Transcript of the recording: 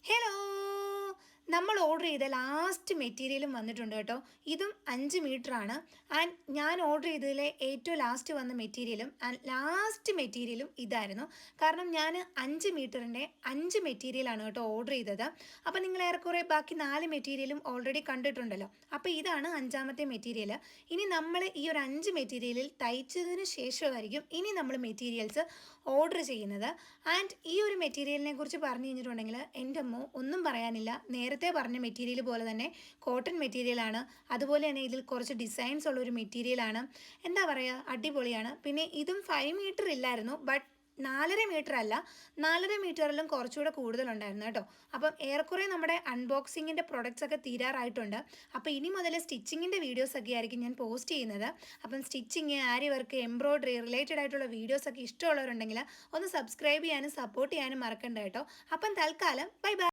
Hello, നമ്മൾ order ചെയ്ത last മെറ്റീരിയലും വന്നിട്ടുണ്ട് കേട്ടോ. ഇതും 5 ആണ്. ആൻഡ് ഞാൻ ഓർഡർ ചെയ്തതിലെ ഏറ്റവും ലാസ്റ്റ് വന്ന മെറ്റീരിയലും ലാസ്റ്റ് മെറ്റീരിയലും ഇതായിരുന്നു. കാരണം ഞാൻ 5 മീറ്ററിൻ്റെ 5 മെറ്റീരിയലാണ് കേട്ടോ ഓർഡർ ചെയ്തത്. അപ്പോൾ നിങ്ങൾ ഏറെക്കുറെ ബാക്കി 4 മെറ്റീരിയലും ഓൾറെഡി കണ്ടിട്ടുണ്ടല്ലോ. അപ്പോൾ ഇതാണ് 5-മത്തെ മെറ്റീരിയൽ. ഇനി നമ്മൾ ഈ ഒരു 5 മെറ്റീരിയലിൽ തയ്ച്ചതിന് ശേഷമായിരിക്കും ഇനി നമ്മൾ മെറ്റീരിയൽസ് ഓർഡർ ചെയ്യുന്നത്. ആൻഡ് ഈ ഒരു മെറ്റീരിയലിനെ കുറിച്ച് പറഞ്ഞു കഴിഞ്ഞിട്ടുണ്ടെങ്കിൽ എൻ്റെ അമ്മ ഒന്നും പറയാനില്ല. നേരത്തെ പറഞ്ഞ മെറ്റീരിയൽ പോലെ തന്നെ കോട്ടൺ മെറ്റീരിയലാണ്. അതുപോലെ തന്നെ ഇതിൽ കുറച്ച് ഡിസൈൻസ് ഉള്ള ഒരു മെറ്റീരിയലാണ്. എന്താ പറയുക, അടിപൊളിയാണ്. പിന്നെ ഇതും 5 മീറ്റർ ഇല്ലായിരുന്നു, ബട്ട് 4.5 മീറ്റർ അല്ല, 4.5 മീറ്ററിലും കുറച്ചുകൂടെ കൂടുതലുണ്ടായിരുന്നു കേട്ടോ. അപ്പം ഏറെക്കുറെ നമ്മുടെ അൺബോക്സിങ്ങിൻ്റെ പ്രൊഡക്ട്സ് ഒക്കെ തീരാറായിട്ടുണ്ട്. അപ്പോൾ ഇനി മുതൽ സ്റ്റിച്ചിങ്ങിൻ്റെ വീഡിയോസൊക്കെ ആയിരിക്കും ഞാൻ പോസ്റ്റ് ചെയ്യുന്നത്. അപ്പം സ്റ്റിച്ചിങ്, ആരി വർക്ക്, എംബ്രോയ്ഡറി റിലേറ്റഡ് ആയിട്ടുള്ള വീഡിയോസൊക്കെ ഇഷ്ടമുള്ളവരുണ്ടെങ്കിൽ ഒന്ന് സബ്സ്ക്രൈബ് ചെയ്യാനും സപ്പോർട്ട് ചെയ്യാനും മറക്കണ്ട കേട്ടോ. അപ്പം തൽക്കാലം ബൈ ബൈ.